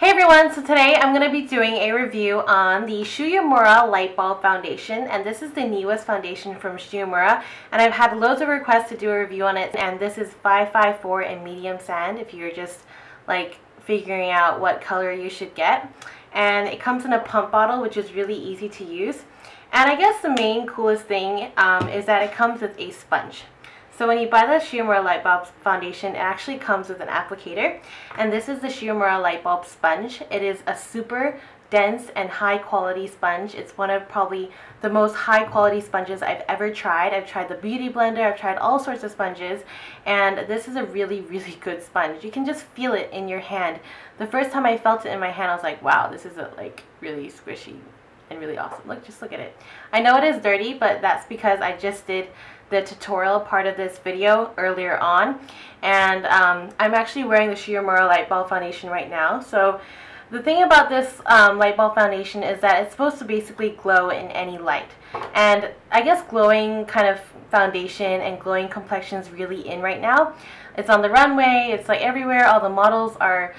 Hey everyone, so today I'm going to be doing a review on the Shu Uemura Light Bulb Foundation, and this is the newest foundation from Shu Uemura, and I've had loads of requests to do a review on it, and this is 554 in medium sand if you're just like figuring out what color you should get. And it comes in a pump bottle, which is really easy to use. And I guess the main coolest thing is that it comes with a sponge. So when you buy the Shu Uemura Light Bulb Foundation, it actually comes with an applicator. And this is the Shu Uemura Light Bulb Sponge. It is a super dense and high quality sponge. It's one of probably the most high quality sponges I've ever tried. I've tried the Beauty Blender, I've tried all sorts of sponges, and this is a really, really good sponge. You can just feel it in your hand. The first time I felt it in my hand, I was like, wow, this is like really squishy and really awesome. Just look at it. I know it is dirty, but that's because I just did the tutorial part of this video earlier on, and I'm actually wearing the Shu Uemura Light Bulb Foundation right now. So the thing about this light bulb foundation is that it's supposed to basically glow in any light, and I guess glowing kind of foundation and glowing complexion is really in right now. It's on the runway, it's like everywhere, all the models are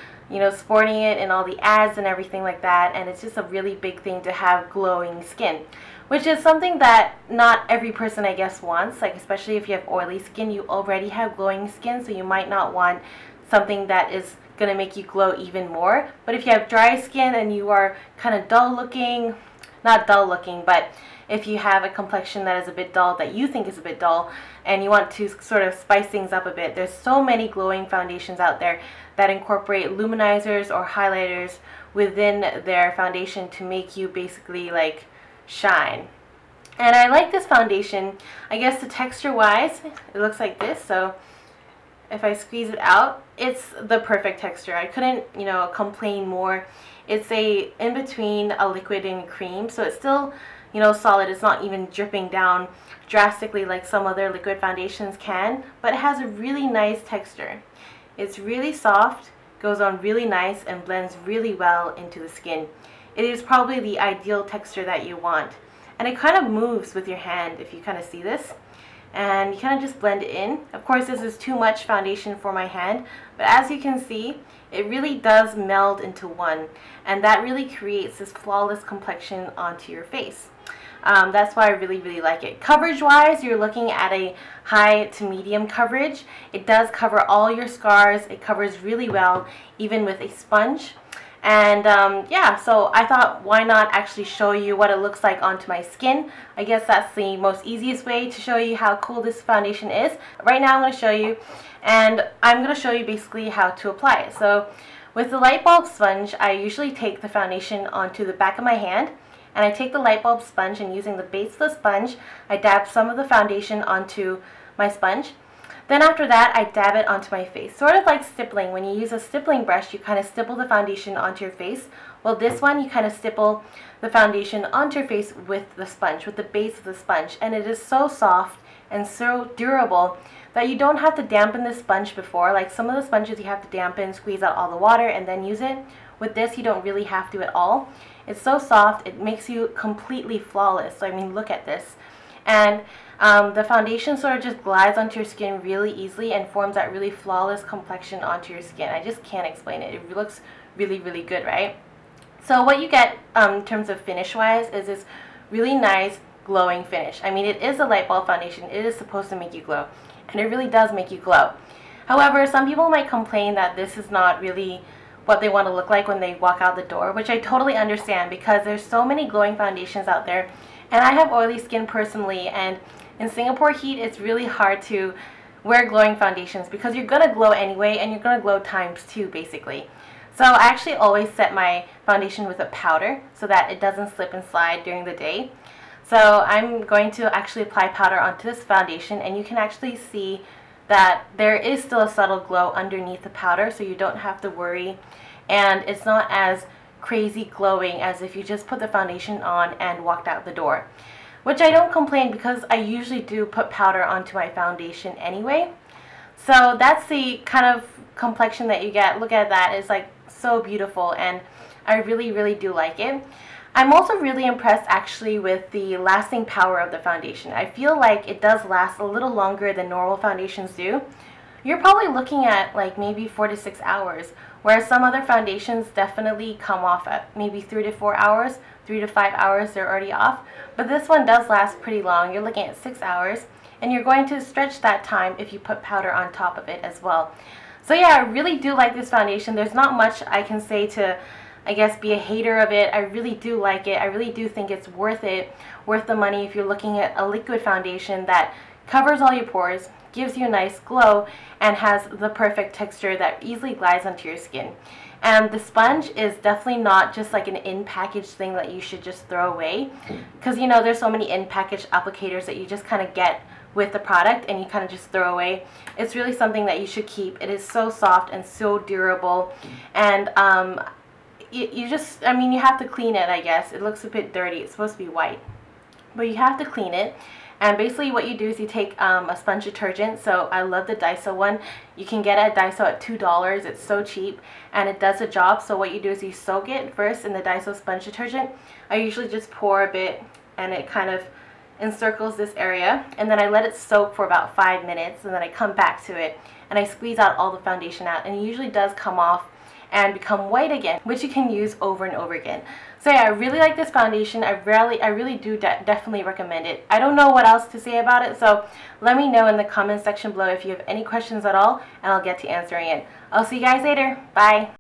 sporting it in all the ads and everything like that, and it's just a really big thing to have glowing skin, which is something that not every person I guess wants, like especially if you have oily skin. You already have glowing skin, so you might not want something that is going to make you glow even more. But if you have dry skin and you are kind of dull looking, not dull looking, but if you have a complexion that is a bit dull, that you think is a bit dull, and you want to sort of spice things up a bit, there's so many glowing foundations out there that incorporate luminizers or highlighters within their foundation to make you basically like shine. And I like this foundation. I guess the texture wise, it looks like this. So if I squeeze it out, it's the perfect texture. I couldn't complain more. It's a in between a liquid and cream, so it's still solid. It's not even dripping down drastically like some other liquid foundations can, but it has a really nice texture. It's really soft, goes on really nice, and blends really well into the skin. It is probably the ideal texture that you want. And it kind of moves with your hand, if you kind of see this. And you kind of just blend it in. Of course, this is too much foundation for my hand, but as you can see, it really does meld into one. And that really creates this flawless complexion onto your face. That's why I really, really like it. Coverage-wise, you're looking at a high to medium coverage. It does cover all your scars. It covers really well, even with a sponge. And yeah, so I thought, why not actually show you what it looks like onto my skin. I guess that's the most easiest way to show you how cool this foundation is. Right now I'm going to show you, and I'm going to show you basically how to apply it. So with the light bulb sponge, I usually take the foundation onto the back of my hand, and I take the light bulb sponge, and using the base of the sponge, I dab some of the foundation onto my sponge. Then after that, I dab it onto my face, sort of like stippling. When you use a stippling brush, you kind of stipple the foundation onto your face. Well, this one, you kind of stipple the foundation onto your face with the sponge, with the base of the sponge. And it is so soft and so durable that you don't have to dampen the sponge before. Like some of the sponges you have to dampen, squeeze out all the water, and then use it. With this, you don't really have to at all. It's so soft, it makes you completely flawless. So I mean, look at this. And the foundation sort of just glides onto your skin really easily and forms that really flawless complexion onto your skin. I just can't explain it. It looks really, really good, right? So what you get in terms of finish-wise is this really nice glowing finish. I mean, it is a light bulb foundation. It is supposed to make you glow, and it really does make you glow. However, some people might complain that this is not really what they want to look like when they walk out the door, which I totally understand because there's so many glowing foundations out there. And I have oily skin personally, and in Singapore heat, it's really hard to wear glowing foundations because you're going to glow anyway, and you're going to glow times two, basically. So I actually always set my foundation with a powder so that it doesn't slip and slide during the day. So I'm going to actually apply powder onto this foundation, and you can actually see that there is still a subtle glow underneath the powder, so you don't have to worry, and it's not as crazy glowing as if you just put the foundation on and walked out the door, which I don't complain because I usually do put powder onto my foundation anyway. So that's the kind of complexion that you get. Look at that, it's like so beautiful, and I really, really do like it. I'm also really impressed actually with the lasting power of the foundation. I feel like it does last a little longer than normal foundations do. You're probably looking at like maybe 4 to 6 hours, whereas some other foundations definitely come off at maybe 3 to 4 hours, 3 to 5 hours, they're already off. But this one does last pretty long. You're looking at 6 hours, and you're going to stretch that time if you put powder on top of it as well. So yeah, I really do like this foundation. There's not much I can say to, I guess, be a hater of it. I really do like it. I really do think it's worth it, worth the money if you're looking at a liquid foundation that covers all your pores, gives you a nice glow, and has the perfect texture that easily glides onto your skin. And the sponge is definitely not just like an in-package thing that you should just throw away, because you know there's so many in-package applicators that you just kind of get with the product and you kind of just throw away. It's really something that you should keep. It is so soft and so durable, and you just, I mean, you have to clean it, I guess. It looks a bit dirty. It's supposed to be white, but you have to clean it. And basically what you do is you take a sponge detergent. So I love the Daiso one. You can get it at Daiso at $2. It's so cheap and it does the job. So what you do is you soak it first in the Daiso sponge detergent. I usually just pour a bit and it kind of encircles this area, and then I let it soak for about 5 minutes, and then I come back to it and I squeeze out all the foundation out, and it usually does come off and become white again, which you can use over and over again. So yeah, I really like this foundation. I really do definitely recommend it. I don't know what else to say about it, so let me know in the comment section below if you have any questions at all, and I'll get to answering it. I'll see you guys later. Bye.